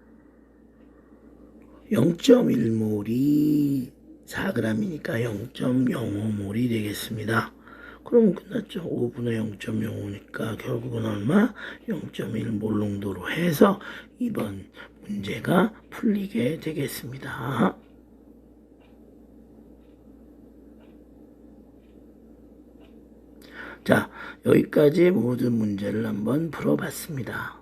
0.1몰이 4g이니까 0.05몰이 되겠습니다. 그러면 끝났죠. 5분의 0.05니까 결국은 얼마? 0.1몰 농도로 해서 이번 문제가 풀리게 되겠습니다. 자, 여기까지 모든 문제를 한번 풀어봤습니다.